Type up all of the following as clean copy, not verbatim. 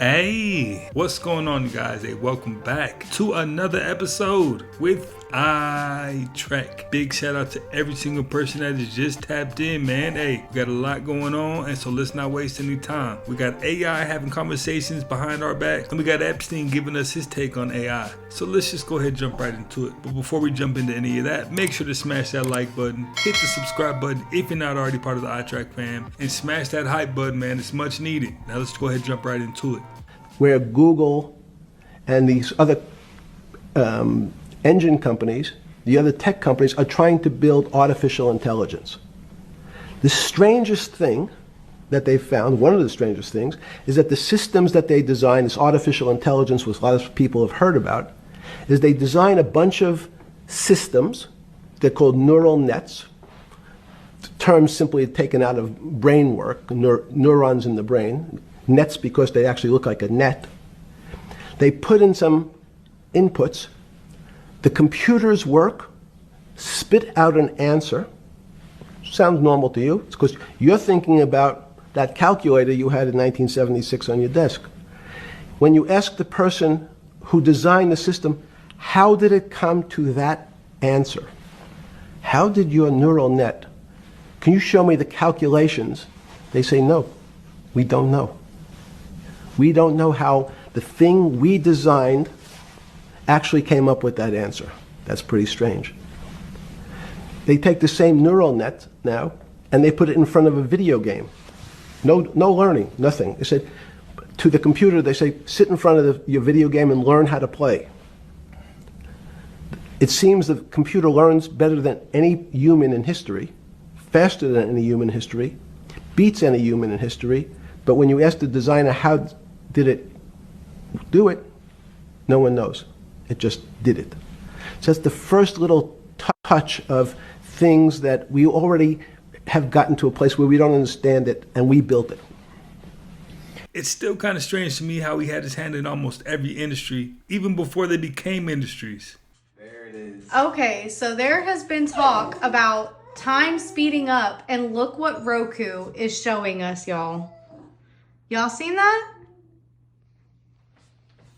Hey, what's going on, you guys? Hey, welcome back to another episode with Trek. Big shout out to every single person that is just tapped in, man. Hey, we got a lot going on, and so let's not waste any time. We got AI having conversations behind our backs, and we got Epstein giving us his take on AI. So let's just go ahead and jump right into it. But before we jump into any of that, make sure to smash that like button, hit the subscribe button if you're not already part of the iTrack fam, and smash that hype button, man. It's much needed. Now let's go ahead and jump right into it. Where Google and these other engine companies, the other tech companies, are trying to build artificial intelligence. The strangest thing that they've found, one of the strangest things, is that the systems that they design, this artificial intelligence, which a lot of people have heard about, is they design a bunch of systems. They're called neural nets. The term's simply taken out of brain work, neurons in the brain. Nets because they actually look like a net. They put in some inputs. The computers work, spit out an answer. Sounds normal to you. It's because you're thinking about that calculator you had in 1976 on your desk. When you ask the person who designed the system, how did it come to that answer? How did your neural net, can you show me the calculations? They say, no, we don't know. We don't know how the thing we designed actually came up with that answer. That's pretty strange. They take the same neural net now and they put it in front of a video game. No learning, nothing. They said to the computer, they say, sit in front of your video game and learn how to play. It seems the computer learns better than any human in history, faster than any human in history, beats any human in history. But when you ask the designer how did it do it, no one knows. It just did it. So that's the first little touch of things that we already have gotten to a place where we don't understand it and we built it. It's still kind of strange to me how he had his hand in almost every industry, even before they became industries. There it is. Okay, so there has been talk about time speeding up, and look what Roku is showing us, y'all. Y'all seen that?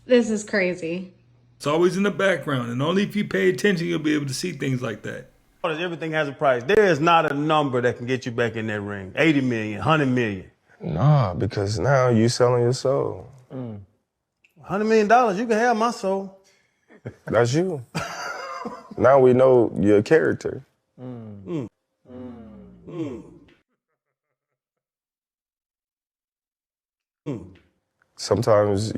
This is crazy. It's always in the background, and only if you pay attention you'll be able to see things like that. Everything has a price. There is not a number that can get you back in that ring. 80 million, 100 million. Nah, because now you selling your soul. $100 million, you can have my soul. That's you. Now we know your character. Sometimes,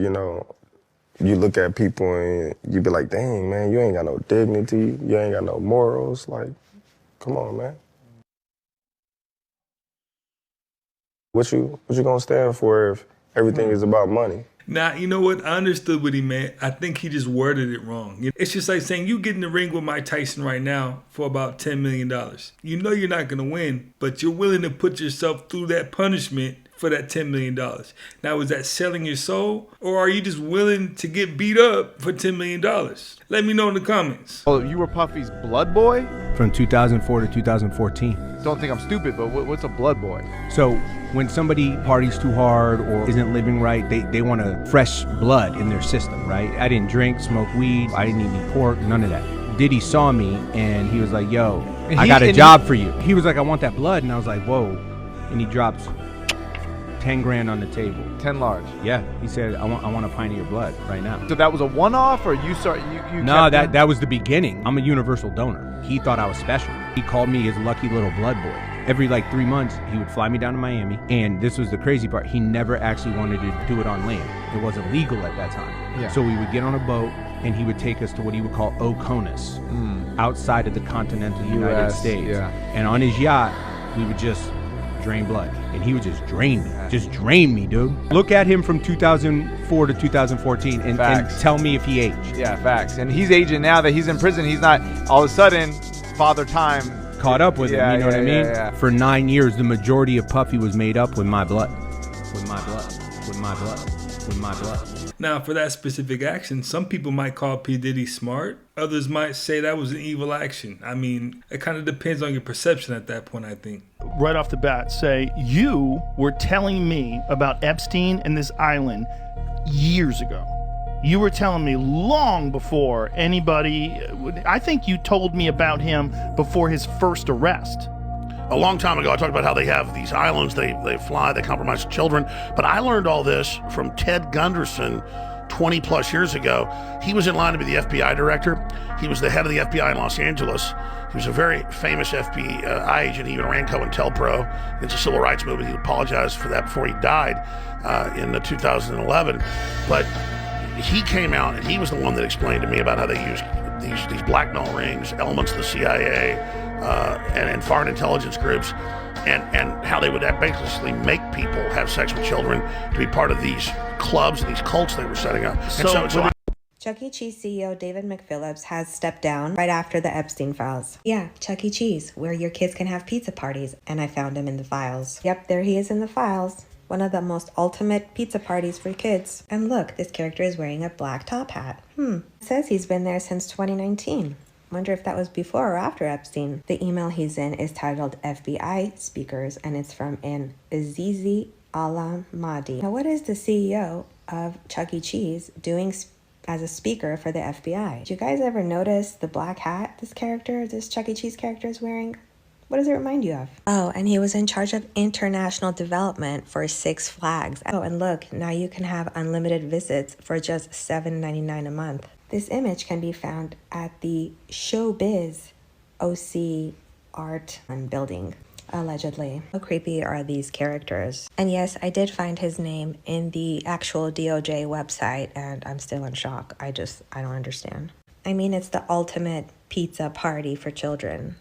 you look at people and you be like, dang, man, you ain't got no dignity. You ain't got no morals. Like, come on, man. What you gonna stand for if everything is about money? Now, you know what? I understood what he meant. I think he just worded it wrong. It's just like saying you get in the ring with Mike Tyson right now for about $10 million. You know you're not going to win, but you're willing to put yourself through that punishment for that $10 million. Now, is that selling your soul, or are you just willing to get beat up for $10 million? Let me know in the comments. Oh, you were Puffy's blood boy? From 2004 to 2014. Don't think I'm stupid, but what's a blood boy? So when somebody parties too hard or isn't living right, they want a fresh blood in their system, right? I didn't drink, smoke weed, I didn't eat any pork, none of that. Diddy saw me and he was like, yo, I got a job for you. He was like, I want that blood. And I was like, whoa. And he drops 10 grand on the table. 10 large. Yeah, he said, I want a pint of your blood right now. So that was a one-off, or you No, that was the beginning. I'm a universal donor. He thought I was special. He called me his lucky little blood boy. Every 3 months, he would fly me down to Miami, and this was the crazy part. He never actually wanted to do it on land. It wasn't legal at that time. Yeah. So we would get on a boat, and he would take us to what he would call Oconus, outside of the continental United States. Yeah. And on his yacht, we would just drain blood, and he would just drain me, dude. Look at him from 2004 to 2014 and tell me if he aged. Yeah, facts. And he's aging now that he's in prison. He's not all of a sudden Father Time caught up with him, you know what I mean? Yeah. For 9 years, the majority of Puffy was made up with my blood. With my blood. With my blood. With my blood. Now, for that specific action, some people might call P. Diddy smart. Others might say that was an evil action. I mean, it kind of depends on your perception at that point, I think. Right off the bat, say, you were telling me about Epstein and this island years ago. You were telling me long before anybody, I think you told me about him before his first arrest. A long time ago, I talked about how they have these islands, they fly, they compromise children. But I learned all this from Ted Gunderson 20 plus years ago. He was in line to be the FBI director. He was the head of the FBI in Los Angeles. He was a very famous FBI agent. He even ran COINTELPRO against the civil rights movement. He apologized for that before he died in 2011. But he came out and he was the one that explained to me about how they use these blackmail rings, elements of the CIA and foreign intelligence groups, and how they would basically make people have sex with children to be part of these clubs and these cults they were setting up. Chuck E. Cheese CEO David McPhillips has stepped down right after the Epstein files. Yeah, Chuck E. Cheese, where your kids can have pizza parties, and I found him in the files. Yep, there he is in the files. One of the most ultimate pizza parties for kids. And look, this character is wearing a black top hat. It says he's been there since 2019. Wonder if that was before or after Epstein. The email he's in is titled FBI Speakers, and it's from an Azizi Al-Mahdi. Now, what is the CEO of Chuck E. Cheese doing as a speaker for the FBI? Did you guys ever notice the black hat this Chuck E. Cheese character is wearing? What does it remind you of? Oh, and he was in charge of international development for Six Flags. Oh, and look, now you can have unlimited visits for just $7.99 a month. This image can be found at the Showbiz OC Art Building, allegedly. How creepy are these characters? And yes, I did find his name in the actual DOJ website, and I'm still in shock. I don't understand. I mean, it's the ultimate pizza party for children.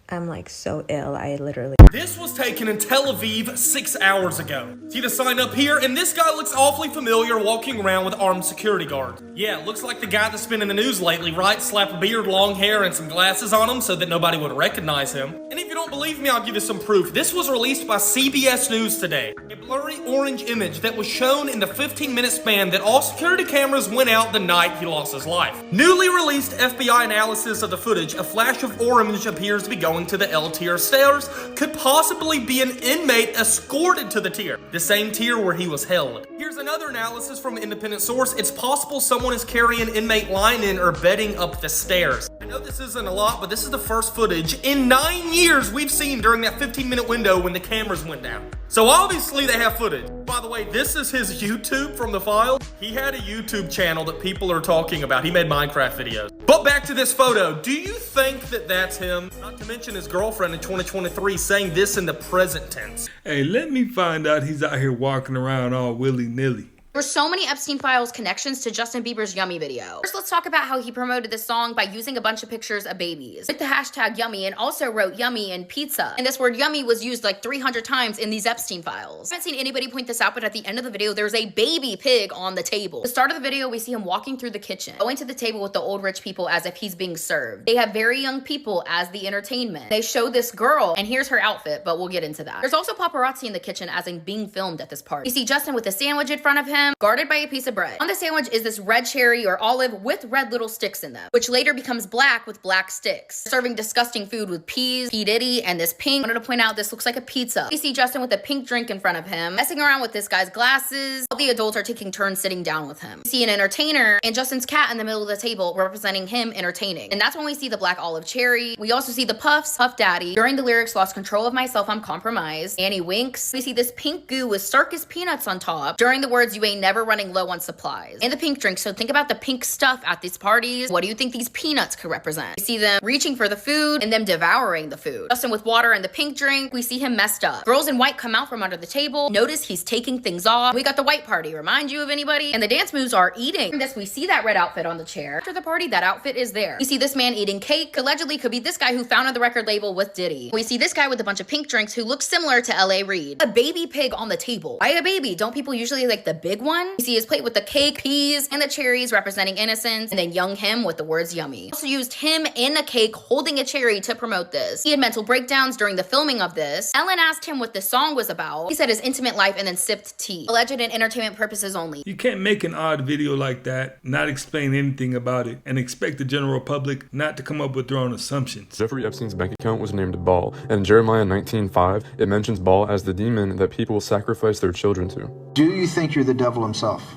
I'm like so ill, I literally... This was taken in Tel Aviv 6 hours ago. See the sign up here? And this guy looks awfully familiar walking around with armed security guards. Yeah, looks like the guy that's been in the news lately, right? Slap a beard, long hair, and some glasses on him so that nobody would recognize him. And if you don't believe me, I'll give you some proof. This was released by CBS News today. A blurry orange image that was shown in the 15-minute span that all security cameras went out the night he lost his life. Newly released FBI analysis of the footage, a flash of orange appears to be going to the L tier stairs, could possibly be an inmate escorted to the tier, the same tier where he was held. Here's another analysis from an independent source. It's possible someone is carrying inmate line-in or bedding up the stairs. I know this isn't a lot, but this is the first footage in 9 years we've seen during that 15-minute window when the cameras went down. So obviously they have footage. By the way, this is his YouTube from the file. He had a YouTube channel that people are talking about. He made Minecraft videos. But back to this photo. Do you think that that's him? Not to mention his girlfriend in 2023 saying this in the present tense. Hey, let me find out he's out here walking around all willy-nilly. There's so many Epstein Files connections to Justin Bieber's Yummy video. First, let's talk about how he promoted this song by using a bunch of pictures of babies with the hashtag Yummy, and also wrote Yummy in pizza. And this word Yummy was used like 300 times in these Epstein Files. I haven't seen anybody point this out, but at the end of the video, there's a baby pig on the table. At the start of the video, we see him walking through the kitchen, going to the table with the old rich people as if he's being served. They have very young people as the entertainment. They show this girl, and here's her outfit, but we'll get into that. There's also paparazzi in the kitchen as in being filmed at this party. You see Justin with a sandwich in front of him, guarded by a piece of bread. On the sandwich is this red cherry or olive with red little sticks in them, which later becomes black with black sticks. Serving disgusting food with peas, P. Diddy, and this pink. I wanted to point out this looks like a pizza. You see Justin with a pink drink in front of him, messing around with this guy's glasses. All the adults are taking turns sitting down with him. You see an entertainer and Justin's cat in the middle of the table representing him entertaining. And that's when we see the black olive cherry. We also see the Puffs, Puff Daddy. During the lyrics, lost control of myself, I'm compromised. Annie winks. We see this pink goo with circus peanuts on top. During the words, you ain't never running low on supplies. And the pink drink. So think about the pink stuff at these parties. What do you think these peanuts could represent? We see them reaching for the food and them devouring the food. Justin with water and the pink drink. We see him messed up. Girls in white come out from under the table. Notice he's taking things off. We got the white party. Remind you of anybody? And the dance moves are eating. In this, we see that red outfit on the chair. After the party, that outfit is there. We see this man eating cake. Allegedly could be this guy who founded the record label with Diddy. We see this guy with a bunch of pink drinks who looks similar to L.A. Reid. A baby pig on the table. Why a baby? Don't people usually like the big one? We see his plate with the cake, peas, and the cherries representing innocence, and then young him with the words yummy. Also used him in a cake holding a cherry to promote this. He had mental breakdowns during the filming of this. Ellen asked him what this song was about. He said his intimate life and then sipped tea. Alleged and entertainment purposes only. You can't make an odd video like that, not explain anything about it, and expect the general public not to come up with their own assumptions. Jeffrey Epstein's bank account was named Baal, and in Jeremiah 19:5, it mentions Baal as the demon that people sacrifice their children to. Do you think you're the devil himself?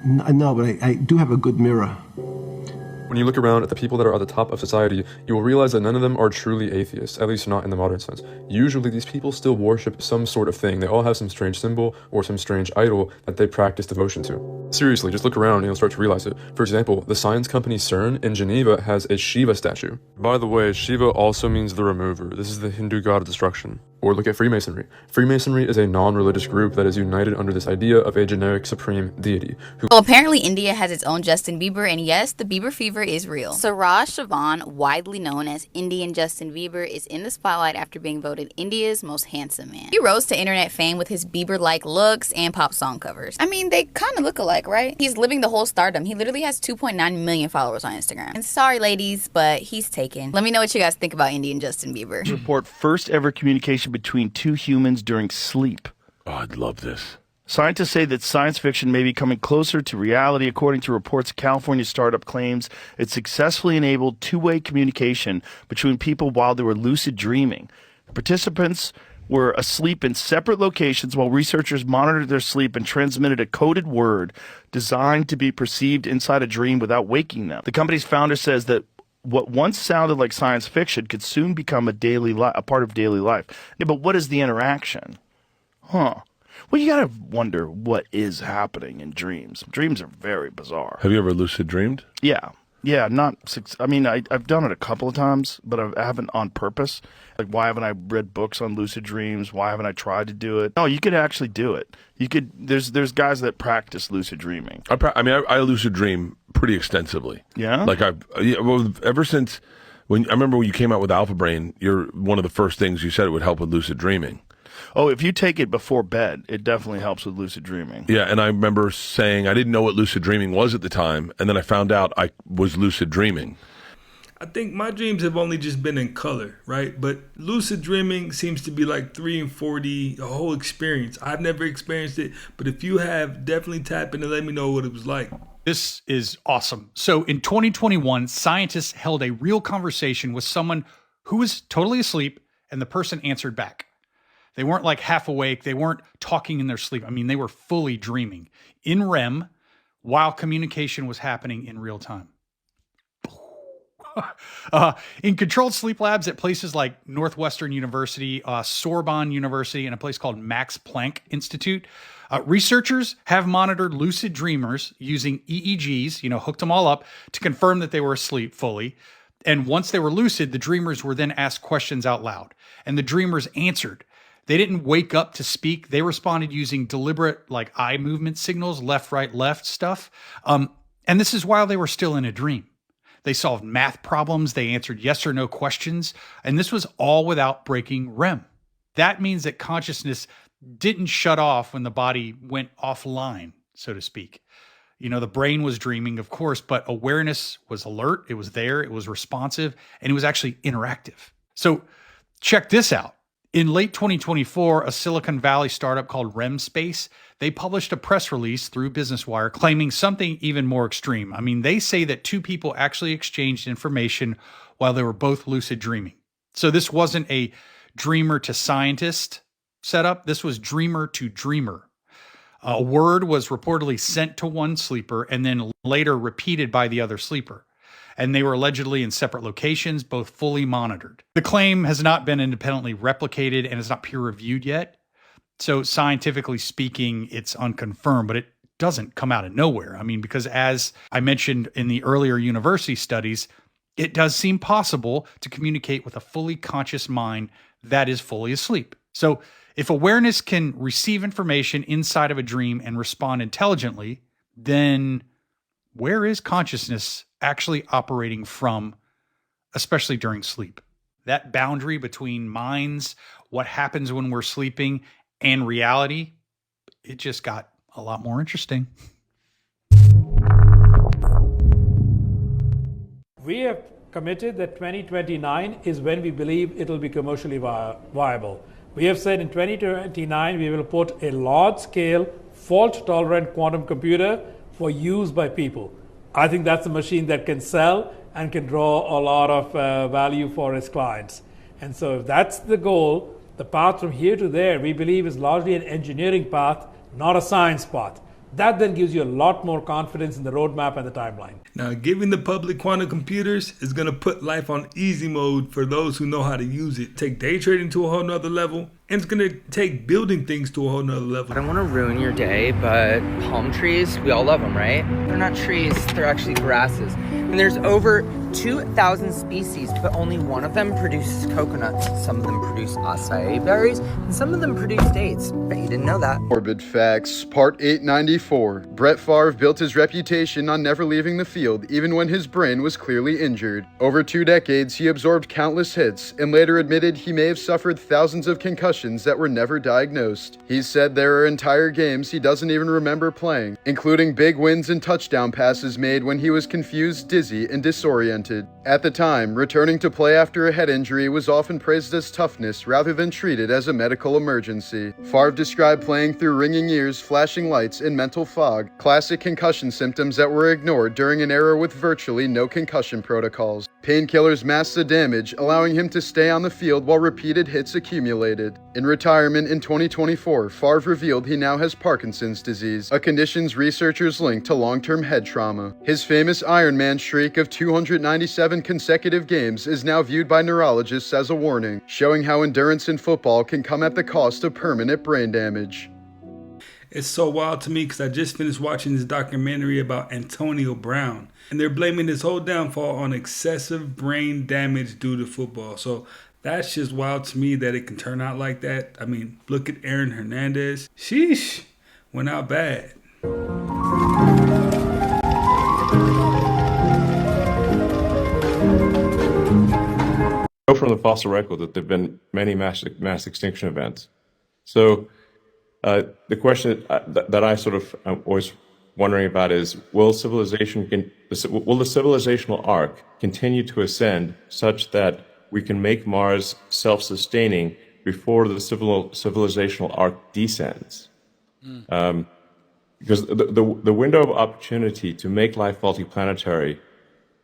No, but I do have a good mirror. When you look around at the people that are at the top of society, you will realize that none of them are truly atheists, at least not in the modern sense. Usually these people still worship some sort of thing. They all have some strange symbol or some strange idol that they practice devotion to. Seriously, just look around and you'll start to realize it. For example, the science company CERN in Geneva has a Shiva statue. By the way, Shiva also means the remover. This is the Hindu god of destruction. Or look at Freemasonry. Freemasonry is a non-religious group that is united under this idea of a generic supreme deity. Well, apparently India has its own Justin Bieber, and yes, the Bieber fever is real. Suraj Chavan, widely known as Indian Justin Bieber, is in the spotlight after being voted India's most handsome man. He rose to internet fame with his Bieber-like looks and pop song covers. I mean, they kind of look alike, right? He's living the whole stardom. He literally has 2.9 million followers on Instagram. And sorry, ladies, but he's taken. Let me know what you guys think about Indian Justin Bieber. Report first ever communication between two humans during sleep. Oh, I'd love this. Scientists say that science fiction may be coming closer to reality. According to reports, a California startup claims it successfully enabled two-way communication between people while they were lucid dreaming. The participants were asleep in separate locations while researchers monitored their sleep and transmitted a coded word designed to be perceived inside a dream without waking them. The company's founder says that what once sounded like science fiction could soon become a part of daily life. Yeah, but what is the interaction? Well, you gotta wonder what is happening in dreams. Dreams are very bizarre. Have you ever lucid dreamed? Yeah. I've done it a couple of times, but I haven't on purpose. Like, why haven't I read books on lucid dreams? Why haven't I tried to do it? No, you could actually do it. There's guys that practice lucid dreaming. I lucid dream pretty extensively. Yeah? Like ever since I remember when you came out with Alpha Brain, one of the first things you said it would help with lucid dreaming. Oh, if you take it before bed, it definitely helps with lucid dreaming. Yeah, and I remember saying I didn't know what lucid dreaming was at the time, and then I found out I was lucid dreaming. I think my dreams have only just been in color, right? But lucid dreaming seems to be like 3 and 4D, a whole experience. I've never experienced it, but if you have, definitely tap in and let me know what it was like. This is awesome. So in 2021, scientists held a real conversation with someone who was totally asleep, and the person answered back. They weren't like half awake. They weren't talking in their sleep. I mean, they were fully dreaming in REM while communication was happening in real time. In controlled sleep labs at places like Northwestern University, Sorbonne University, and a place called Max Planck Institute, researchers have monitored lucid dreamers using EEGs, hooked them all up to confirm that they were asleep fully. And once they were lucid, the dreamers were then asked questions out loud, and the dreamers answered. They didn't wake up to speak. They responded using deliberate, like, eye movement signals, left, right, left stuff. And this is while they were still in a dream. They solved math problems. They answered yes or no questions. And this was all without breaking REM. That means that consciousness didn't shut off when the body went offline, so to speak. The brain was dreaming, of course, but awareness was alert. It was there. It was responsive. And it was actually interactive. So check this out. In late 2024, a Silicon Valley startup called REM Space, they published a press release through Business Wire claiming something even more extreme. I mean, they say that two people actually exchanged information while they were both lucid dreaming. So this wasn't a dreamer to scientist setup. This was dreamer to dreamer. A word was reportedly sent to one sleeper and then later repeated by the other sleeper. And they were allegedly in separate locations, both fully monitored. The claim has not been independently replicated and is not peer-reviewed yet. So scientifically speaking, it's unconfirmed, but it doesn't come out of nowhere. I mean, because as I mentioned in the earlier university studies, it does seem possible to communicate with a fully conscious mind that is fully asleep. So if awareness can receive information inside of a dream and respond intelligently, then where is consciousness actually operating from, especially during sleep? That boundary between minds, what happens when we're sleeping, and reality, it just got a lot more interesting. We have committed that 2029 is when we believe it will be commercially viable. We have said in 2029 we will put a large-scale, fault-tolerant quantum computer for use by people. I think that's a machine that can sell and can draw a lot of value for its clients. And so if that's the goal, the path from here to there, we believe, is largely an engineering path, not a science path. That then gives you a lot more confidence in the roadmap and the timeline. Now, giving the public quantum computers is going to put life on easy mode for those who know how to use it. Take day trading to a whole nother level, and it's going to take building things to a whole nother level. I don't want to ruin your day, but palm trees, we all love them, right? They're not trees, they're actually grasses. And there's over 2,000 species, but only one of them produces coconuts. Some of them produce acai berries, and some of them produce dates. Bet you didn't know that. Morbid Facts, Part 894. Brett Favre built his reputation on never leaving the field, even when his brain was clearly injured. Over 2 decades, he absorbed countless hits, and later admitted he may have suffered thousands of concussions that were never diagnosed. He said there are entire games he doesn't even remember playing, including big wins and touchdown passes made when he was confused, dizzy, and disoriented. At the time, returning to play after a head injury was often praised as toughness rather than treated as a medical emergency. Favre described playing through ringing ears, flashing lights, and mental fog, classic concussion symptoms that were ignored during an era with virtually no concussion protocols. Painkillers masked the damage, allowing him to stay on the field while repeated hits accumulated. In retirement in 2024, Favre revealed he now has Parkinson's disease, a condition researchers link to long-term head trauma. His famous Iron Man streak of 297 consecutive games is now viewed by neurologists as a warning, showing how endurance in football can come at the cost of permanent brain damage. It's so wild to me because I just finished watching this documentary about Antonio Brown, and they're blaming his whole downfall on excessive brain damage due to football. So that's just wild to me that it can turn out like that. I mean, look at Aaron Hernandez. Sheesh, went out bad. Know from the fossil record that there have been many mass extinction events. So the question that I sort of am always wondering about is, will the civilizational arc continue to ascend such that we can make Mars self-sustaining before the civilizational arc descends? Because the window of opportunity to make life multiplanetary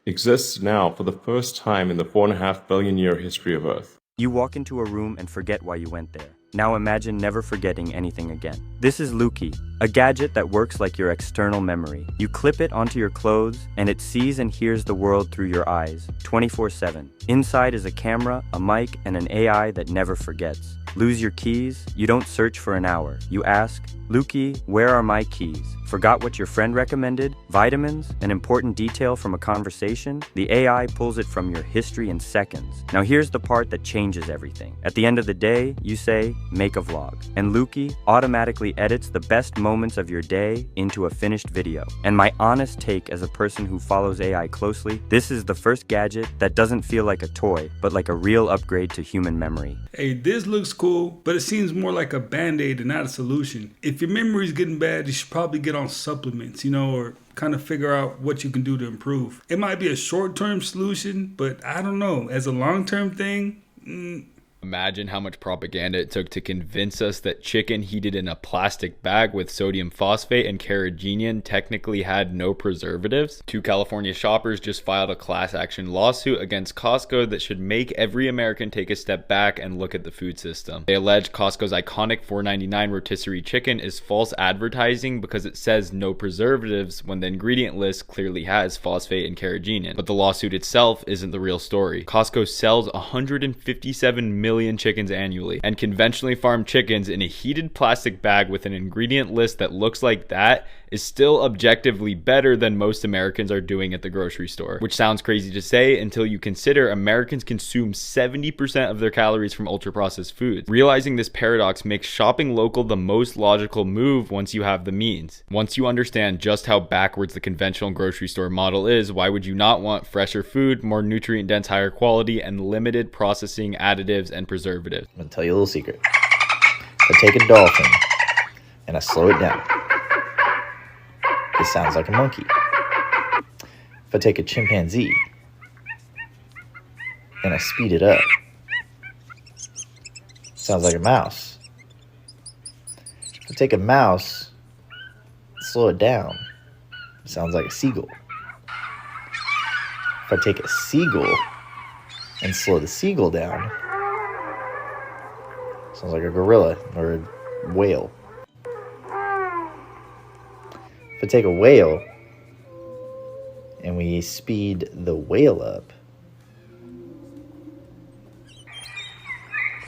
exists now for the first time in the 4.5 billion year history of Earth. You walk into a room and forget why you went there. Now imagine never forgetting anything again. This is Luki, a gadget that works like your external memory. You clip it onto your clothes, and it sees and hears the world through your eyes, 24/7. Inside is a camera, a mic, and an AI that never forgets. Lose your keys? You don't search for an hour. You ask, Luki, where are my keys? Forgot what your friend recommended? Vitamins? An important detail from a conversation? The AI pulls it from your history in seconds. Now here's the part that changes everything. At the end of the day, you say, make a vlog. And Luki automatically edits the best moments of your day into a finished video. And my honest take as a person who follows AI closely, this is the first gadget that doesn't feel like a toy, but like a real upgrade to human memory. Hey, this looks cool, but it seems more like a band-aid and not a solution. If your memory's getting bad, you should probably get on supplements, or kind of figure out what you can do to improve. It might be a short-term solution, but I don't know. As a long-term thing, Imagine how much propaganda it took to convince us that chicken heated in a plastic bag with sodium phosphate and carrageenan technically had no preservatives. 2 California shoppers just filed a class action lawsuit against Costco that should make every American take a step back and look at the food system. They allege Costco's iconic $4.99 rotisserie chicken is false advertising because it says no preservatives when the ingredient list clearly has phosphate and carrageenan. But the lawsuit itself isn't the real story. Costco sells 157 million chickens annually, and conventionally farmed chickens in a heated plastic bag with an ingredient list that looks like that is still objectively better than most Americans are doing at the grocery store, which sounds crazy to say until you consider Americans consume 70% of their calories from ultra-processed foods. Realizing this paradox makes shopping local the most logical move once you have the means. Once you understand just how backwards the conventional grocery store model is, why would you not want fresher food, more nutrient-dense, higher quality, and limited processing additives and preservatives? I'm gonna tell you a little secret. I take a dolphin and I slow it down. It sounds like a monkey. If I take a chimpanzee and I speed it up, it sounds like a mouse. If I take a mouse and slow it down, it sounds like a seagull. If I take a seagull and slow the seagull down, it sounds like a gorilla or a whale. If I take a whale and we speed the whale up,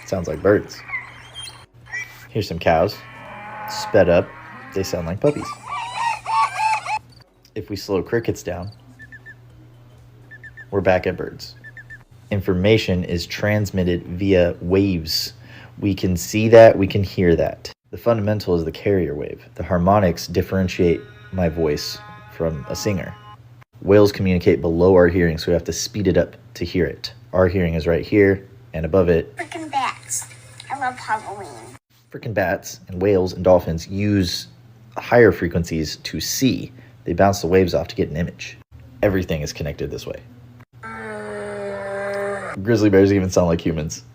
sounds like birds. Here's some cows. Sped up, they sound like puppies. If we slow crickets down, we're back at birds. Information is transmitted via waves. We can see that, we can hear that. The fundamental is the carrier wave. The harmonics differentiate my voice from a singer. Whales communicate below our hearing, so we have to speed it up to hear it. Our hearing is right here, and above it. Frickin' bats. I love Halloween. Frickin' bats and whales and dolphins use higher frequencies to see. They bounce the waves off to get an image. Everything is connected this way. Grizzly bears even sound like humans.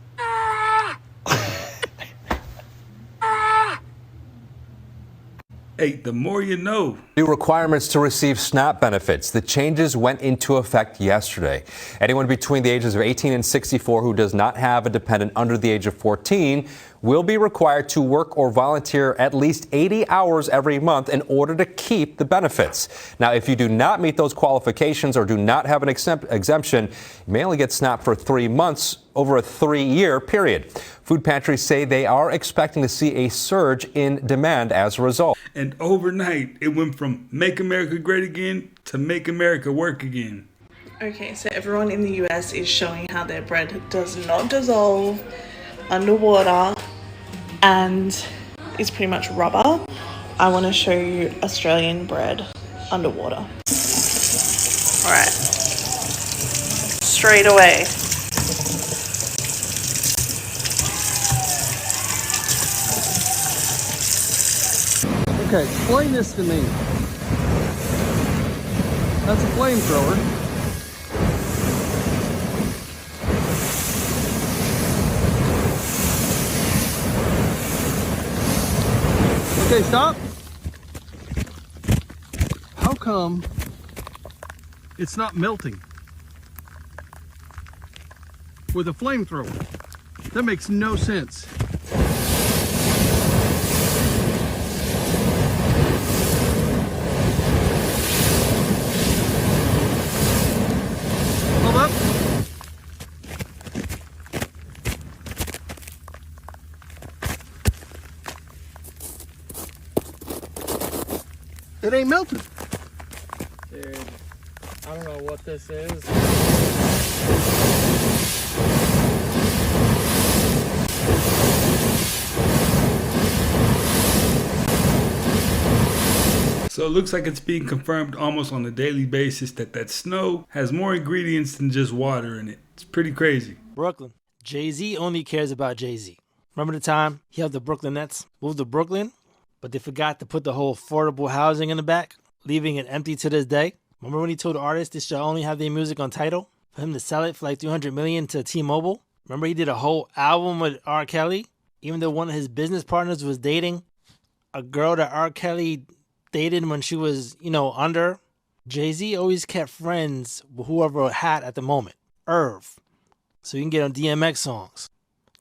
Hey, the more you know. New requirements to receive SNAP benefits. The changes went into effect yesterday. Anyone between the ages of 18 and 64 who does not have a dependent under the age of 14 will be required to work or volunteer at least 80 hours every month in order to keep the benefits. Now, if you do not meet those qualifications or do not have an exemption, you may only get SNAP for 3 months over a 3-year period. Food pantries say they are expecting to see a surge in demand as a result. And overnight, it went from Make America Great Again to Make America Work Again. Okay, so everyone in the US is showing how their bread does not dissolve underwater and is pretty much rubber. I want to show you Australian bread underwater. Alright, straight away. Okay, explain this to me. That's a flamethrower. Okay, stop. How come it's not melting with a flamethrower? That makes no sense. Hold up. It ain't melted. Dude, I don't know what this is. So it looks like it's being confirmed almost on a daily basis that snow has more ingredients than just water in it. It's pretty crazy. Brooklyn. Jay-Z only cares about Jay-Z. Remember the time he helped the Brooklyn Nets move to Brooklyn, but they forgot to put the whole affordable housing in the back, leaving it empty to this day? Remember when he told artists they should only have their music on Tidal for him to sell it for like $300 million to T-Mobile? Remember he did a whole album with R. Kelly, even though one of his business partners was dating a girl that R. Kelly dated when she was, under? Jay-Z always kept friends with whoever had at the moment. Irv, so you can get on DMX songs.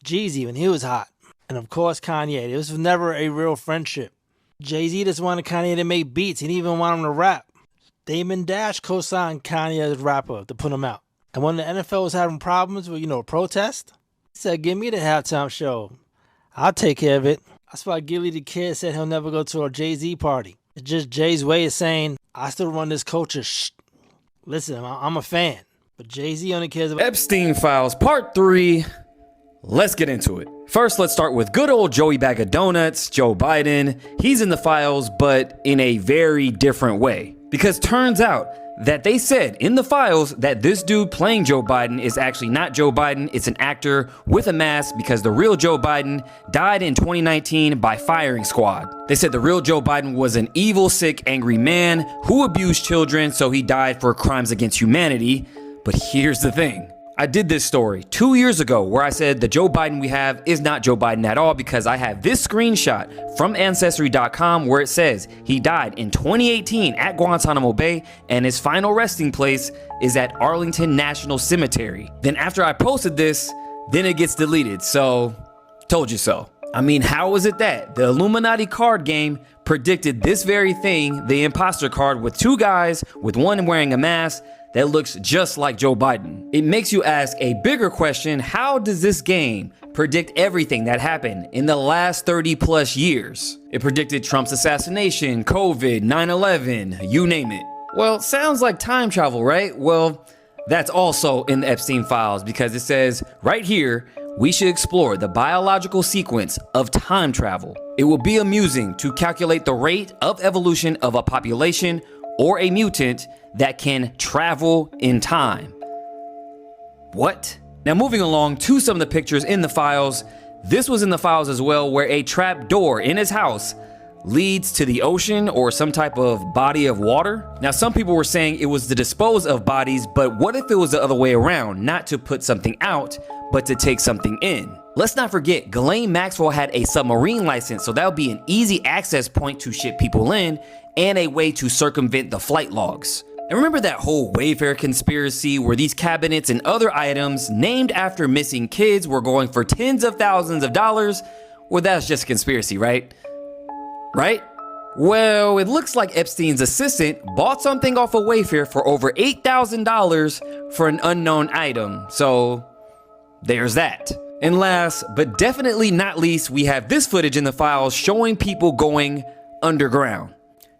Jeezy when he was hot. And of course Kanye. This was never a real friendship. Jay-Z just wanted Kanye to make beats. He didn't even want him to rap. Damon Dash co-signed Kanye as rapper to put him out. And when the NFL was having problems with, protest, he said, give me the halftime show. I'll take care of it. That's why Gilly the Kid said he'll never go to a Jay-Z party. It's just Jay's way of saying, I still run this culture. Shh. Listen, I'm a fan. But Jay-Z only cares about Epstein Files Part 3. Let's get into it. First, let's start with good old Joey Bag of Donuts, Joe Biden. He's in the files, but in a very different way. Because turns out that they said in the files that this dude playing Joe Biden is actually not Joe Biden. It's an actor with a mask because the real Joe Biden died in 2019 by firing squad. They said the real Joe Biden was an evil, sick, angry man who abused children, so he died for crimes against humanity. But here's the thing. I did this story 2 years ago where I said the Joe Biden we have is not Joe Biden at all because I have this screenshot from Ancestry.com where it says he died in 2018 at Guantanamo Bay and his final resting place is at Arlington National Cemetery. Then after I posted this, then it gets deleted, so told you so. I mean, how is it that the Illuminati card game predicted this very thing, the imposter card, with two guys, with one wearing a mask that looks just like Joe Biden? It makes you ask a bigger question: how does this game predict everything that happened in the last 30 plus years? It predicted Trump's assassination, COVID, 9/11, you name it. Well, sounds like time travel, right? Well, that's also in the Epstein files, because it says right here, we should explore the biological sequence of time travel. It will be amusing to calculate the rate of evolution of a population or a mutant that can travel in time. What? Now, moving along to some of the pictures in the files. This was in the files as well, where a trap door in his house leads to the ocean or some type of body of water. Now, some people were saying it was to dispose of bodies, but what if it was the other way around? Not to put something out, but to take something in. Let's not forget, Ghislaine Maxwell had a submarine license, so that would be an easy access point to ship people in and a way to circumvent the flight logs. And remember that whole Wayfair conspiracy where these cabinets and other items named after missing kids were going for tens of thousands of dollars? Well, that's just a conspiracy, right? Right? Well, it looks like Epstein's assistant bought something off of Wayfair for over $8,000 for an unknown item. So there's that. And last, but definitely not least, we have this footage in the files showing people going underground.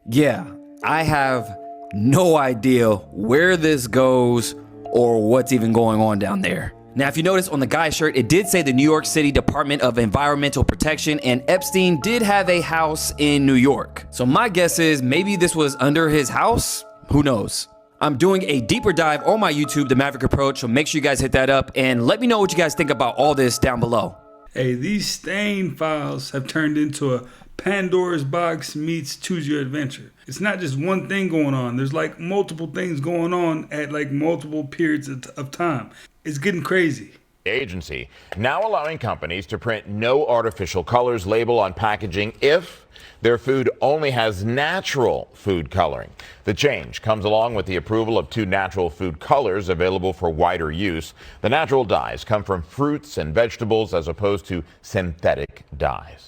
Yeah, I have no idea where this goes or what's even going on down there. Now, if you notice on the guy's shirt, it did say the New York City Department of Environmental Protection, and Epstein did have a house in New York. So my guess is maybe this was under his house? Who knows? I'm doing a deeper dive on my YouTube, The Maverick Approach, so make sure you guys hit that up and let me know what you guys think about all this down below. Hey, these stain files have turned into a Pandora's box meets Choose Your Adventure. It's not just one thing going on. There's like multiple things going on at like multiple periods of time. It's getting crazy. Agency now allowing companies to print no artificial colors label on packaging if their food only has natural food coloring. The change comes along with the approval of 2 natural food colors available for wider use. The natural dyes come from fruits and vegetables as opposed to synthetic dyes.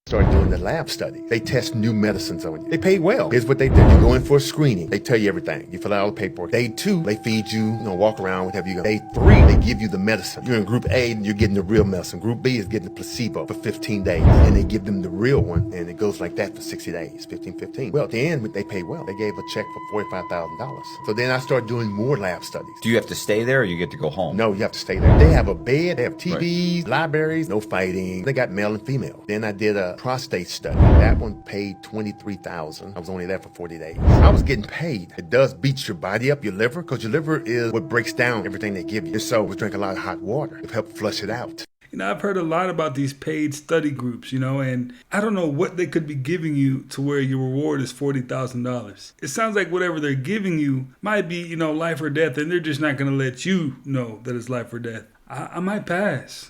Started doing the lab study. They test new medicines on you. They pay well. Here's what they do. You go in for a screening. They tell you everything. You fill out all the paperwork. Day 2, they feed you, walk around, whatever you go. Day 3, they give you the medicine. You're in group A and you're getting the real medicine. Group B is getting the placebo for 15 days. And they give them the real one, and it goes like that for 60 days, 15. Well, at the end, they pay well. They gave a check for $45,000. So then I started doing more lab studies. Do you have to stay there or you get to go home? No, you have to stay there. They have a bed, they have TVs, libraries, no fighting. They got male and female. Then I did a prostate study. That one paid $23,000. I was only there for 40 days. I was getting paid. It does beat your body up, your liver, because your liver is what breaks down everything they give you. So we drink a lot of hot water to help flush it out. I've heard a lot about these paid study groups, and I don't know what they could be giving you to where your reward is $40,000. It sounds like whatever they're giving you might be, life or death, and they're just not going to let you know that it's life or death. I might pass.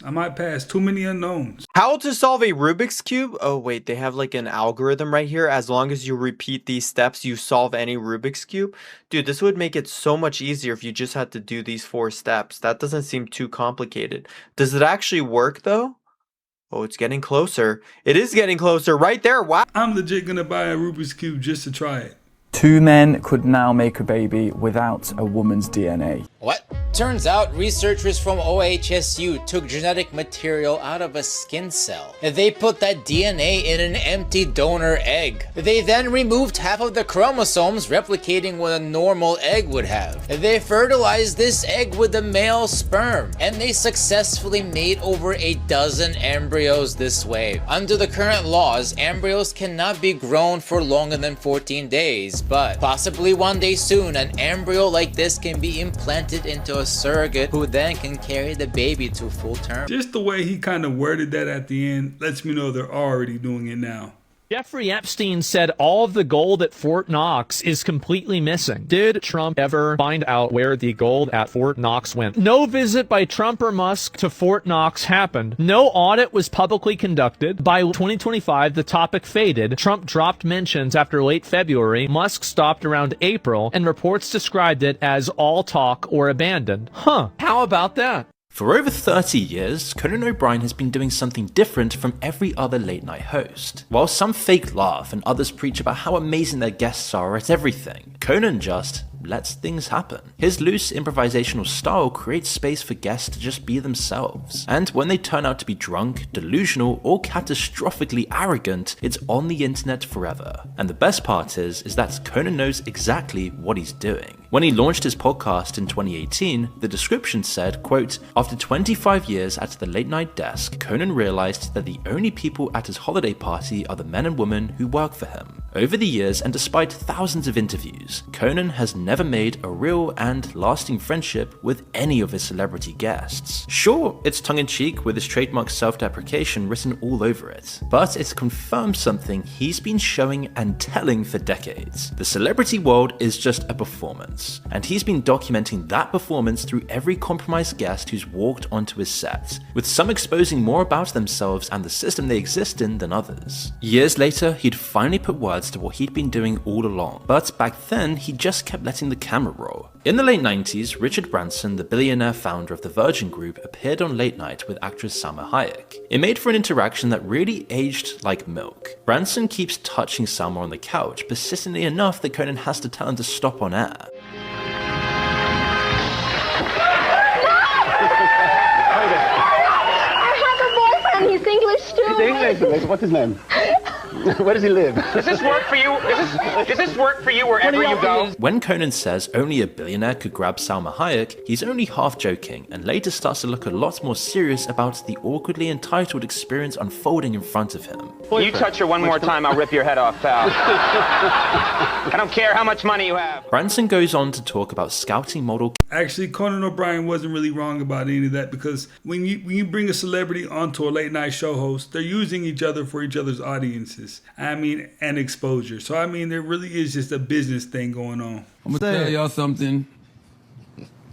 Too many unknowns. How to solve a Rubik's Cube? Oh, wait, they have like an algorithm right here. As long as you repeat these steps, you solve any Rubik's Cube. Dude, this would make it so much easier if you just had to do these 4 steps. That doesn't seem too complicated. Does it actually work though? Oh, it's getting closer. It is getting closer right there. Wow. I'm legit gonna buy a Rubik's Cube just to try it. 2 men could now make a baby without a woman's DNA. What? Turns out researchers from OHSU took genetic material out of a skin cell. They put that DNA in an empty donor egg. They then removed half of the chromosomes, replicating what a normal egg would have. They fertilized this egg with the male sperm, and they successfully made over a dozen embryos this way. Under the current laws, embryos cannot be grown for longer than 14 days, but possibly one day soon, an embryo like this can be implanted into a surrogate who then can carry the baby to full term. Just the way he kind of worded that at the end lets me know they're already doing it now. Jeffrey Epstein said all of the gold at Fort Knox is completely missing. Did Trump ever find out where the gold at Fort Knox went? No visit by Trump or Musk to Fort Knox happened. No audit was publicly conducted. By 2025, the topic faded. Trump dropped mentions after late February. Musk stopped around April, and reports described it as all talk or abandoned. Huh. How about that? For over 30 years, Conan O'Brien has been doing something different from every other late night host. While some fake laugh and others preach about how amazing their guests are at everything, Conan just lets things happen. His loose improvisational style creates space for guests to just be themselves. And when they turn out to be drunk, delusional, or catastrophically arrogant, it's on the internet forever. And the best part is that Conan knows exactly what he's doing. When he launched his podcast in 2018, the description said, quote, "After 25 years at the late night desk, Conan realized that the only people at his holiday party are the men and women who work for him." Over the years, and despite thousands of interviews, Conan has never made a real and lasting friendship with any of his celebrity guests. Sure, it's tongue-in-cheek with his trademark self-deprecation written all over it, but it confirms something he's been showing and telling for decades. The celebrity world is just a performance, and he's been documenting that performance through every compromised guest who's walked onto his set, with some exposing more about themselves and the system they exist in than others. Years later, he'd finally put words to what he'd been doing all along, but back then he just kept letting the camera roll. In the late 90s, Richard Branson, the billionaire founder of the Virgin Group, appeared on Late Night with actress Salma Hayek. It made for an interaction that really aged like milk. Branson keeps touching Salma on the couch, persistently enough that Conan has to tell him to stop on air. He's English too. He's English. What's his name? Where does he live? Does this work for you? Does this work for you wherever you go? When Conan says only a billionaire could grab Salma Hayek, he's only half joking, and later starts to look a lot more serious about the awkwardly entitled experience unfolding in front of him. You touch her one more time, I'll rip your head off, pal. I don't care how much money you have. Branson goes on to talk about scouting model. Actually, Conan O'Brien wasn't really wrong about any of that, because when you bring a celebrity onto a late night show host, they're using each other for each other's audiences. And exposure. So there really is just a business thing going on. I'm gonna tell y'all something.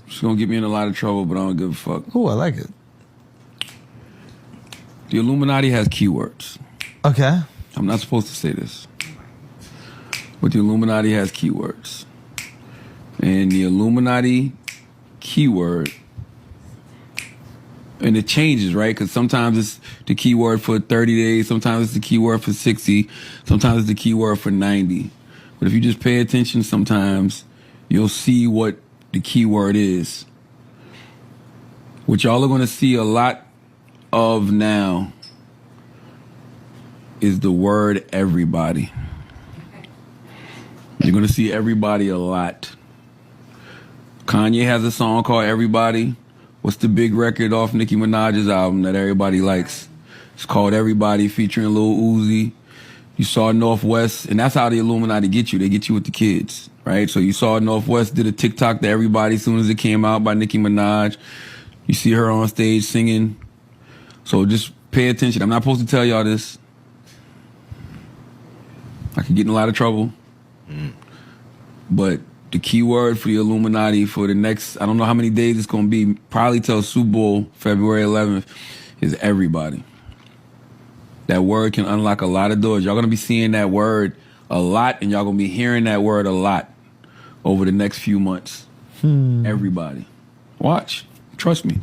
It's gonna get me in a lot of trouble, but I don't give a fuck. Oh, I like it. The Illuminati has keywords. Okay. I'm not supposed to say this, but the Illuminati has keywords. And the Illuminati keyword, and it changes, right? Because sometimes it's the keyword for 30 days, sometimes it's the keyword for 60, sometimes it's the keyword for 90. But if you just pay attention sometimes, you'll see what the keyword is. What y'all are going to see a lot of now is the word everybody. You're going to see everybody a lot. Kanye has a song called Everybody. What's the big record off Nicki Minaj's album that everybody likes? It's called Everybody, featuring Lil Uzi. You saw Northwest, and that's how the Illuminati get you. They get you with the kids, right? So you saw Northwest did a TikTok to Everybody as soon as it came out by Nicki Minaj. You see her on stage singing. So just pay attention. I'm not supposed to tell y'all this. I could get in a lot of trouble. But the key word for the Illuminati for the next, I don't know how many days it's going to be, probably till Super Bowl, February 11th, is everybody. That word can unlock a lot of doors. Y'all going to be seeing that word a lot, and y'all going to be hearing that word a lot over the next few months. Everybody. Watch. Trust me.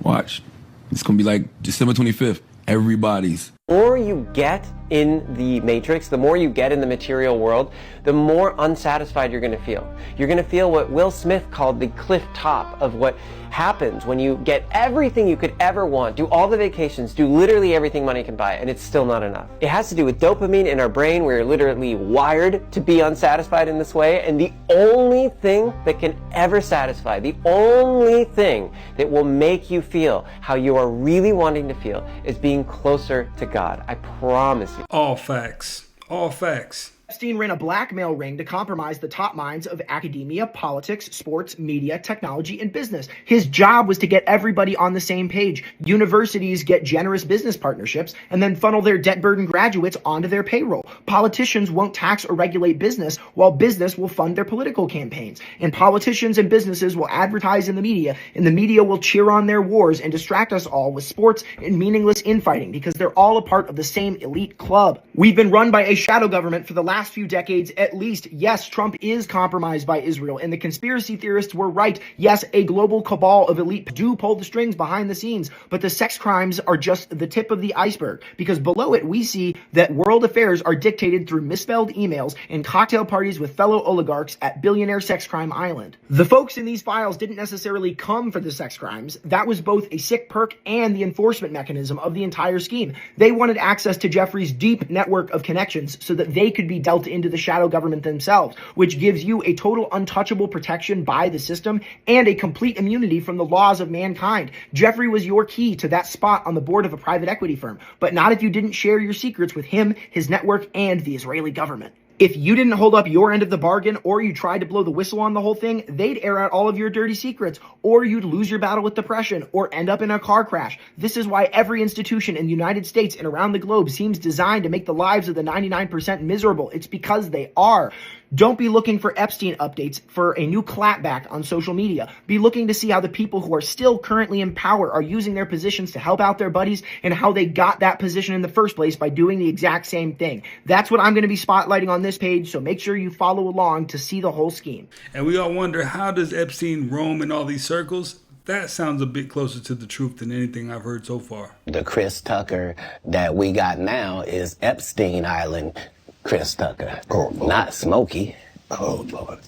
Watch. It's going to be like December 25th. Everybody's. The more you get in the matrix, the more you get in the material world, the more unsatisfied you're going to feel. You're going to feel what Will Smith called the cliff top of what happens when you get everything you could ever want, do all the vacations, do literally everything money can buy, and it's still not enough. It has to do with dopamine in our brain. We're literally wired to be unsatisfied in this way, and the only thing that can ever satisfy, the only thing that will make you feel how you are really wanting to feel is being closer to God. I promise you. All facts. All facts. Epstein ran a blackmail ring to compromise the top minds of academia, politics, sports, media, technology, and business. His job was to get everybody on the same page. Universities get generous business partnerships and then funnel their debt-burdened graduates onto their payroll. Politicians won't tax or regulate business, while business will fund their political campaigns. And politicians and businesses will advertise in the media, and the media will cheer on their wars and distract us all with sports and meaningless infighting because they're all a part of the same elite club. We've been run by a shadow government for the last last few decades at least, yes, Trump is compromised by Israel, and the conspiracy theorists were right. Yes, a global cabal of elite do pull the strings behind the scenes, but the sex crimes are just the tip of the iceberg, because below it we see that world affairs are dictated through misspelled emails and cocktail parties with fellow oligarchs at billionaire sex crime island. The folks in these files didn't necessarily come for the sex crimes. That was both a sick perk and the enforcement mechanism of the entire scheme. They wanted access to Jeffrey's deep network of connections so that they could be dealt into the shadow government themselves, which gives you a total untouchable protection by the system and a complete immunity from the laws of mankind. Jeffrey was your key to that spot on the board of a private equity firm, but not if you didn't share your secrets with him, his network, and the Israeli government. If you didn't hold up your end of the bargain, or you tried to blow the whistle on the whole thing, they'd air out all of your dirty secrets, or you'd lose your battle with depression, or end up in a car crash. This is why every institution in the United States and around the globe seems designed to make the lives of the 99% miserable. It's because they are. Don't be looking for Epstein updates for a new clapback on social media. Be looking to see how the people who are still currently in power are using their positions to help out their buddies, and how they got that position in the first place by doing the exact same thing. That's what I'm going to be spotlighting on this page, so make sure you follow along to see the whole scheme. And we all wonder, how does Epstein roam in all these circles? That sounds a bit closer to the truth than anything I've heard so far. The Chris Tucker that we got now is Epstein Island Chris Tucker. Oh, not Smokey. Oh, Lord.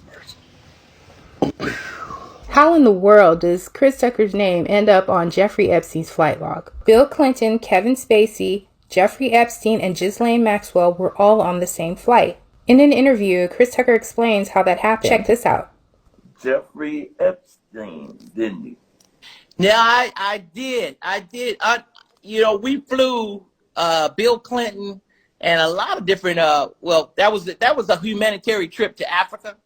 How in the world does Chris Tucker's name end up on Jeffrey Epstein's flight log? Bill Clinton, Kevin Spacey, Jeffrey Epstein, and Ghislaine Maxwell were all on the same flight. In an interview, Chris Tucker explains how that happened. Check this out. Jeffrey Epstein, didn't he? Yeah, I did. We flew Bill Clinton and a lot of different, that was a humanitarian trip to Africa.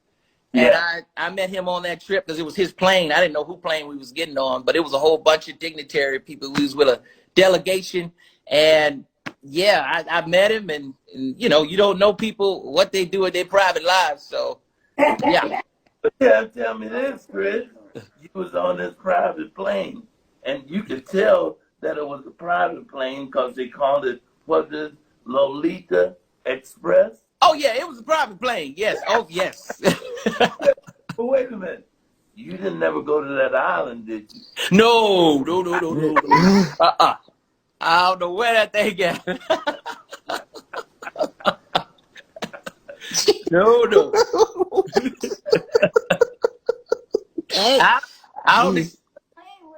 Yeah. And I met him on that trip because it was his plane. I didn't know who plane we was getting on, but it was a whole bunch of dignitary people. We was with a delegation. And yeah, I met him, and you don't know people, what they do in their private lives. So, yeah. But tell me this, Chris. You was on this private plane, and you could tell that it was a private plane because they called it, Lolita Express? Oh, yeah, it was a private plane. Yes. Oh, yes. But wait a minute. You didn't never go to that island, did you? No. I don't know where that thing at. No.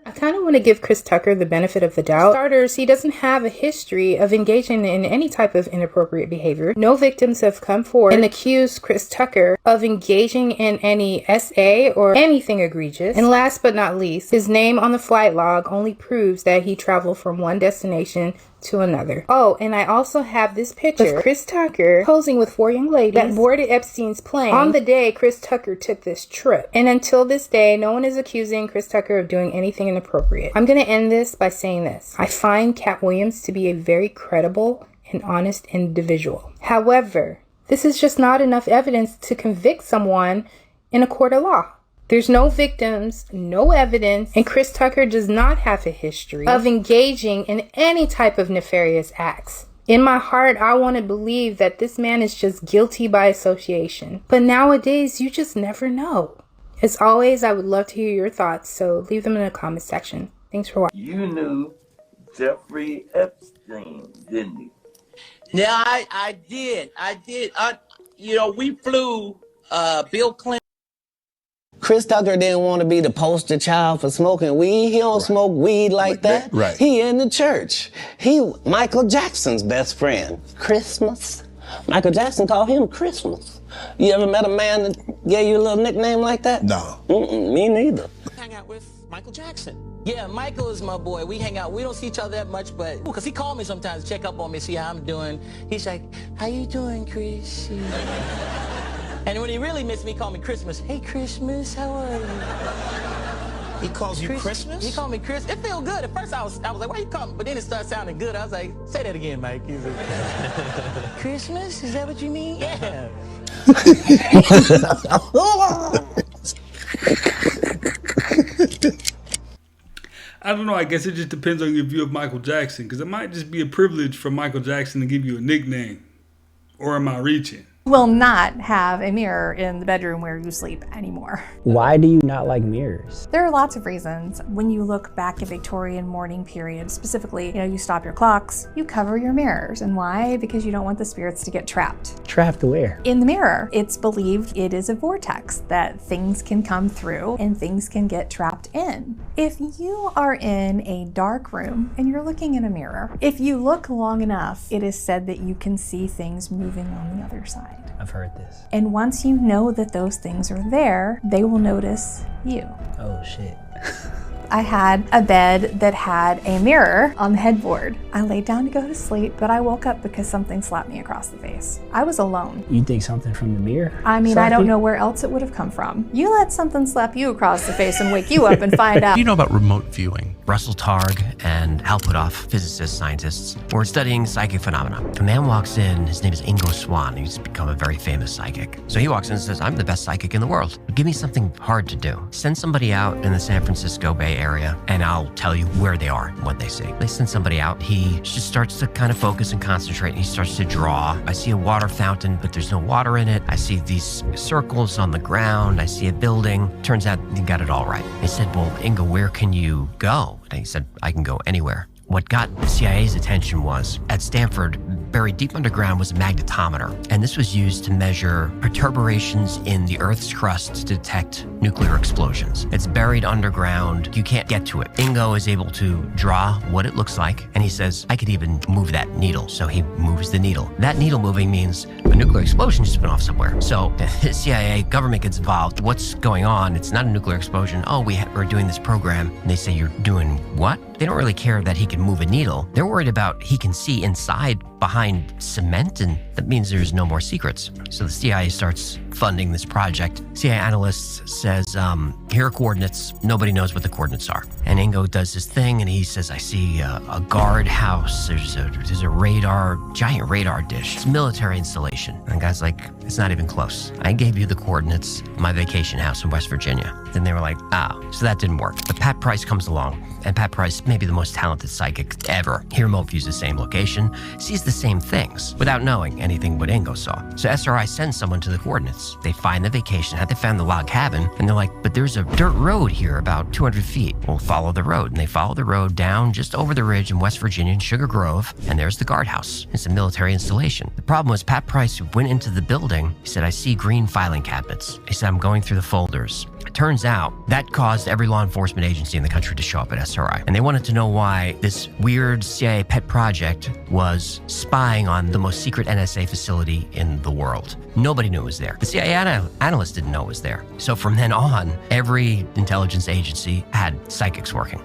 I kind of want to give Chris Tucker the benefit of the doubt. For starters, he doesn't have a history of engaging in any type of inappropriate behavior. No victims have come forward and accused Chris Tucker of engaging in any SA or anything egregious. And last but not least, his name on the flight log only proves that he traveled from one destination to another. Oh, and I also have this picture of Chris Tucker posing with 4 young ladies that boarded Epstein's plane on the day Chris Tucker took this trip. And until this day, no one is accusing Chris Tucker of doing anything inappropriate. I'm going to end this by saying this. I find Cat Williams to be a very credible and honest individual. However, this is just not enough evidence to convict someone in a court of law. There's no victims, no evidence, and Chris Tucker does not have a history of engaging in any type of nefarious acts. In my heart, I want to believe that this man is just guilty by association. But nowadays, you just never know. As always, I would love to hear your thoughts, so leave them in the comment section. Thanks for watching. You knew Jeffrey Epstein, didn't you? Yeah, I did. We flew Bill Clinton. Chris Tucker didn't want to be the poster child for smoking weed. He don't smoke weed like that. Right. He in the church. He Michael Jackson's best friend. Christmas. Michael Jackson called him Christmas. You ever met a man that gave you a little nickname like that? No. Me neither. Hang out with Michael Jackson. Yeah, Michael is my boy. We hang out. We don't see each other that much, but because he called me sometimes to check up on me, see how I'm doing. He's like, "How you doing, Chris?" And when he really missed me, he called me Christmas. "Hey, Christmas, how are you?" He calls you Christmas? He called me Chris. It felt good. At first, I was like, "Why you calling me?" But then it started sounding good. I was like, "Say that again, Mike." He's like, "Christmas? Is that what you mean?" Yeah. I don't know. I guess it just depends on your view of Michael Jackson, because it might just be a privilege for Michael Jackson to give you a nickname. Or am I reaching? will not have a mirror in the bedroom where you sleep anymore. Why do you not like mirrors? There are lots of reasons. When you look back at Victorian morning period, specifically, you stop your clocks, you cover your mirrors. And why? Because you don't want the spirits to get trapped. Trapped where? In the mirror. It's believed it is a vortex, that things can come through and things can get trapped in. If you are in a dark room and you're looking in a mirror, if you look long enough, it is said that you can see things moving on the other side. I've heard this. And once you know that those things are there, they will notice you. Oh shit. I had a bed that had a mirror on the headboard. I laid down to go to sleep, but I woke up because something slapped me across the face. I was alone. You think something from the mirror? I mean, I don't know where else it would have come from. You let something slap you across the face and wake you up and find out. You know about remote viewing? Russell Targ and Hal Puthoff, physicists, scientists, were studying psychic phenomena. A man walks in, his name is Ingo Swann. He's become a very famous psychic. So he walks in and says, I'm the best psychic in the world. Give me something hard to do. Send somebody out in the San Francisco Bay Area, and I'll tell you where they are and what they see. They send somebody out. He just starts to kind of focus and concentrate, and he starts to draw. I see a water fountain, but there's no water in it. I see these circles on the ground. I see a building. Turns out he got it all right. They said, well, Ingo, where can you go? And he said, I can go anywhere. What got the CIA's attention was, at Stanford, buried deep underground was a magnetometer, and this was used to measure perturbations in the Earth's crust to detect nuclear explosions. It's buried underground. You can't get to it. Ingo is able to draw what it looks like, and he says, I could even move that needle. So he moves the needle. That needle moving means a nuclear explosion just went off somewhere. So the CIA government gets involved. What's going on? It's not a nuclear explosion. Oh, we're doing this program. And they say, you're doing what? They don't really care that he can move a needle. They're worried about he can see inside behind cement, and that means there's no more secrets. So the CIA starts funding this project. CIA analyst says, here are coordinates. Nobody knows what the coordinates are. And Ingo does his thing, and he says, I see a guard house. There's a radar, giant radar dish. It's a military installation. And the guy's like, it's not even close. I gave you the coordinates, my vacation house in West Virginia. Then they were like, so that didn't work. But Pat Price comes along, and Pat Price, maybe the most talented psychic ever. He remote views the same location, sees the same things without knowing anything what Ingo saw. So SRI sends someone to the coordinates. They find the vacation house, they found the log cabin, and they're like, but there's a dirt road here about 200 feet. We'll follow the road. And they follow the road down just over the ridge in West Virginia in Sugar Grove, and there's the guardhouse. It's a military installation. The problem was Pat Price went into the building. He said, I see green filing cabinets. He said, I'm going through the folders. It turns out that caused every law enforcement agency in the country to show up at SRI. And they wanted to know why this weird CIA pet project was spying on the most secret NSA facility in the world. Nobody knew it was there. The CIA analyst didn't know it was there. So from then on, every intelligence agency had psychics working.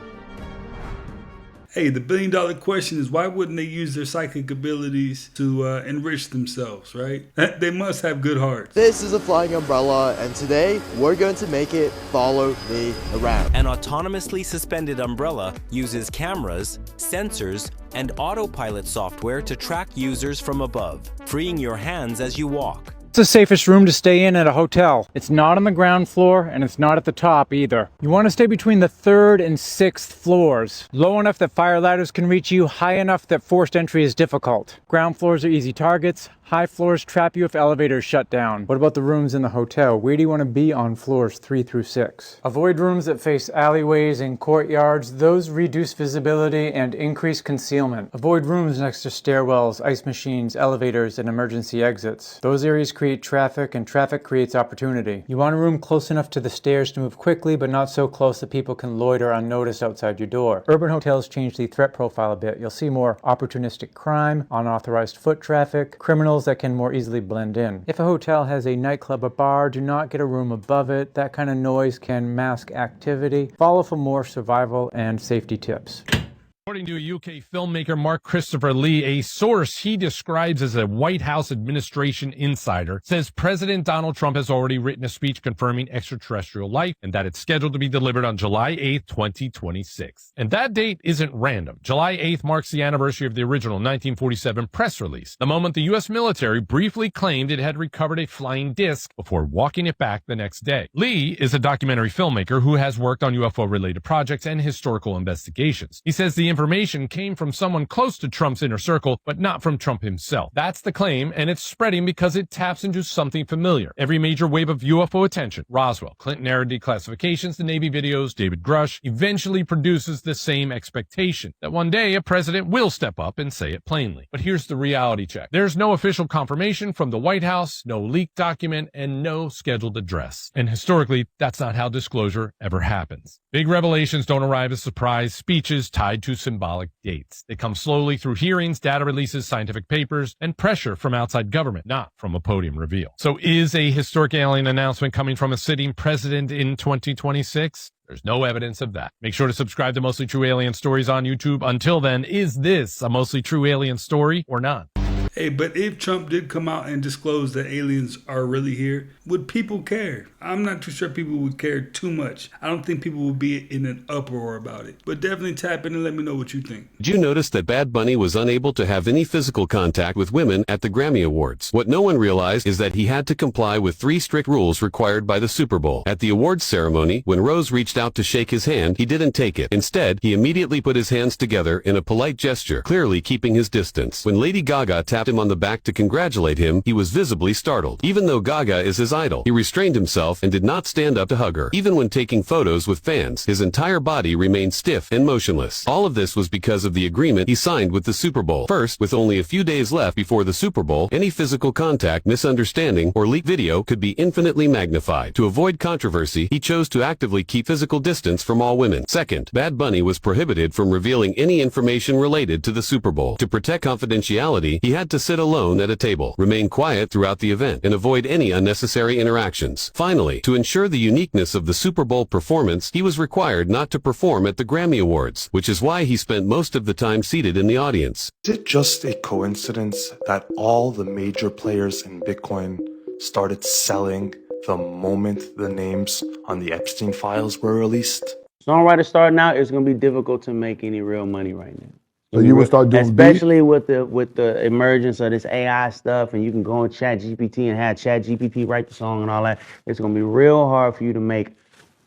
Hey, the billion-dollar question is, why wouldn't they use their psychic abilities to enrich themselves, right? They must have good hearts. This is a flying umbrella, and today we're going to make it follow me around. An autonomously suspended umbrella uses cameras, sensors, and autopilot software to track users from above, freeing your hands as you walk. It's the safest room to stay in at a hotel. It's not on the ground floor, and it's not at the top either. You want to stay between the 3rd and 6th floors. Low enough that fire ladders can reach you, high enough that forced entry is difficult. Ground floors are easy targets. High floors trap you if elevators shut down. What about the rooms in the hotel? Where do you want to be on floors 3 through 6? Avoid rooms that face alleyways and courtyards. Those reduce visibility and increase concealment. Avoid rooms next to stairwells, ice machines, elevators, and emergency exits. Those areas create traffic, and traffic creates opportunity. You want a room close enough to the stairs to move quickly, but not so close that people can loiter unnoticed outside your door. Urban hotels change the threat profile a bit. You'll see more opportunistic crime, unauthorized foot traffic, criminals that can more easily blend in. If a hotel has a nightclub or bar, do not get a room above it. That kind of noise can mask activity. Follow for more survival and safety tips. According to a UK filmmaker, Mark Christopher Lee, a source he describes as a White House administration insider says President Donald Trump has already written a speech confirming extraterrestrial life and that it's scheduled to be delivered on July 8th, 2026. And that date isn't random. July 8th marks the anniversary of the original 1947 press release, the moment the U.S. military briefly claimed it had recovered a flying disc before walking it back the next day. Lee is a documentary filmmaker who has worked on UFO-related projects and historical investigations. He says the information came from someone close to Trump's inner circle, but not from Trump himself. That's the claim, and it's spreading because it taps into something familiar. Every major wave of UFO attention, Roswell, Clinton-era declassifications, the Navy videos, David Grush, eventually produces the same expectation, that one day a president will step up and say it plainly. But here's the reality check. There's no official confirmation from the White House, no leaked document, and no scheduled address. And historically, that's not how disclosure ever happens. Big revelations don't arrive as surprise speeches tied to symbolic dates. They come slowly through hearings, data releases, scientific papers, and pressure from outside government, not from a podium reveal. So is a historic alien announcement coming from a sitting president in 2026? There's no evidence of that. Make sure to subscribe to Mostly True Alien Stories on YouTube. Until then, is this a mostly true alien story or not? Hey, but if Trump did come out and disclose that aliens are really here, would people care? I'm not too sure people would care too much. I don't think people would be in an uproar about it. But definitely tap in and let me know what you think. Did you notice that Bad Bunny was unable to have any physical contact with women at the Grammy Awards? What no one realized is that he had to comply with 3 strict rules required by the Super Bowl. At the awards ceremony, when Rose reached out to shake his hand, he didn't take it. Instead, he immediately put his hands together in a polite gesture, clearly keeping his distance. When Lady Gaga tapped him on the back to congratulate him, he was visibly startled. Even though Gaga is his idol, he restrained himself and did not stand up to hug her. Even when taking photos with fans, his entire body remained stiff and motionless. All of this was because of the agreement he signed with the Super Bowl. First, with only a few days left before the Super Bowl, any physical contact, misunderstanding, or leaked video could be infinitely magnified. To avoid controversy, he chose to actively keep physical distance from all women. Second, Bad Bunny was prohibited from revealing any information related to the Super Bowl. To protect confidentiality, he had to sit alone at a table, remain quiet throughout the event, and avoid any unnecessary interactions. Finally, to ensure the uniqueness of the Super Bowl performance, he was required not to perform at the Grammy Awards, which is why he spent most of the time seated in the audience. Is it just a coincidence that all the major players in Bitcoin started selling the moment the names on the Epstein files were released? Songwriter starting out, it's going to be difficult to make any real money right now. So you would start doing especially with the emergence of this AI stuff, and you can go on ChatGPT and have ChatGPT write the song and all that. It's gonna be real hard for you to make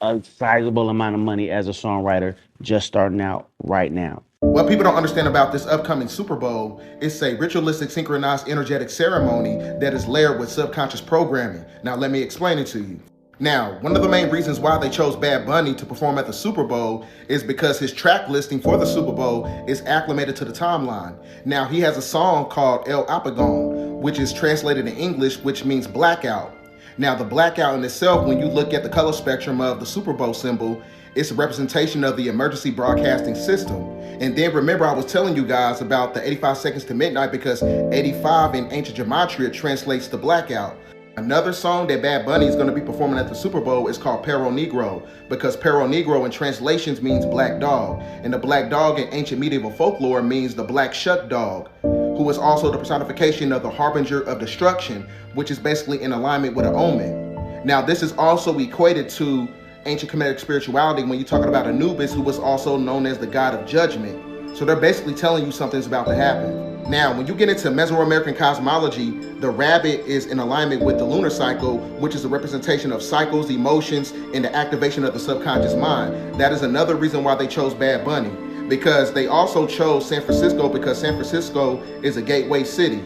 a sizable amount of money as a songwriter just starting out right now. What people don't understand about this upcoming Super Bowl is a ritualistic, synchronized, energetic ceremony that is layered with subconscious programming. Now let me explain it to you. Now, one of the main reasons why they chose Bad Bunny to perform at the Super Bowl is because his track listing for the Super Bowl is acclimated to the timeline. Now, he has a song called El Apagón, which is translated in English, which means blackout. Now, the blackout in itself, when you look at the color spectrum of the Super Bowl symbol, it's a representation of the emergency broadcasting system. And then remember, I was telling you guys about the 85 seconds to midnight because 85 in ancient gematria translates to blackout. Another song that Bad Bunny is going to be performing at the Super Bowl is called Perro Negro, because Perro Negro in translations means black dog. And the black dog in ancient medieval folklore means the black shuck dog, who is also the personification of the harbinger of destruction, which is basically in alignment with an omen. Now, this is also equated to ancient Kemetic spirituality when you're talking about Anubis, who was also known as the god of judgment. So they're basically telling you something's about to happen. Now, when you get into Mesoamerican cosmology, the rabbit is in alignment with the lunar cycle, which is a representation of cycles, emotions, and the activation of the subconscious mind. That is another reason why they chose Bad Bunny, because they also chose San Francisco because San Francisco is a gateway city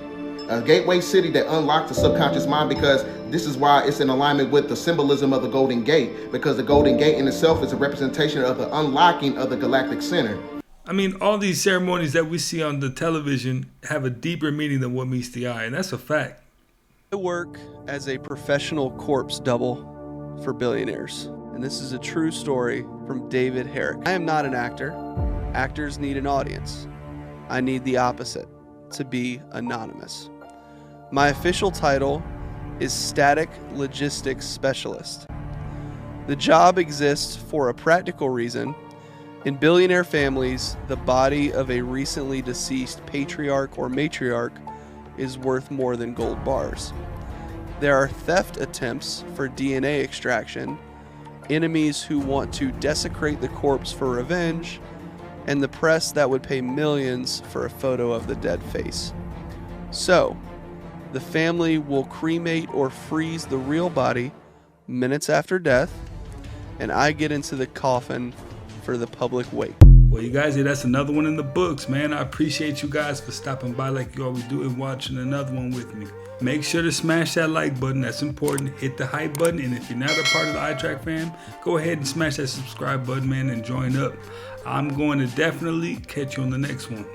that unlocks the subconscious mind, because this is why it's in alignment with the symbolism of the Golden Gate, because the Golden Gate in itself is a representation of the unlocking of the galactic center. I mean, all these ceremonies that we see on the television have a deeper meaning than what meets the eye, and that's a fact. I work as a professional corpse double for billionaires, and this is a true story from David Herrick. I am not an actor. Actors need an audience. I need the opposite, to be anonymous. My official title is Static Logistics Specialist. The job exists for a practical reason. In billionaire families, the body of a recently deceased patriarch or matriarch is worth more than gold bars. There are theft attempts for DNA extraction, enemies who want to desecrate the corpse for revenge, and the press that would pay millions for a photo of the dead face. So, the family will cremate or freeze the real body minutes after death, and I get into the coffin for the public wake. Well, you guys, that's another one in the books, man. I appreciate you guys for stopping by like you always do and watching another one with me. Make sure to smash that like button. That's important. Hit the hype button. And if you're not a part of the iTrack fam, go ahead and smash that subscribe button, man, and join up. I'm going to definitely catch you on the next one.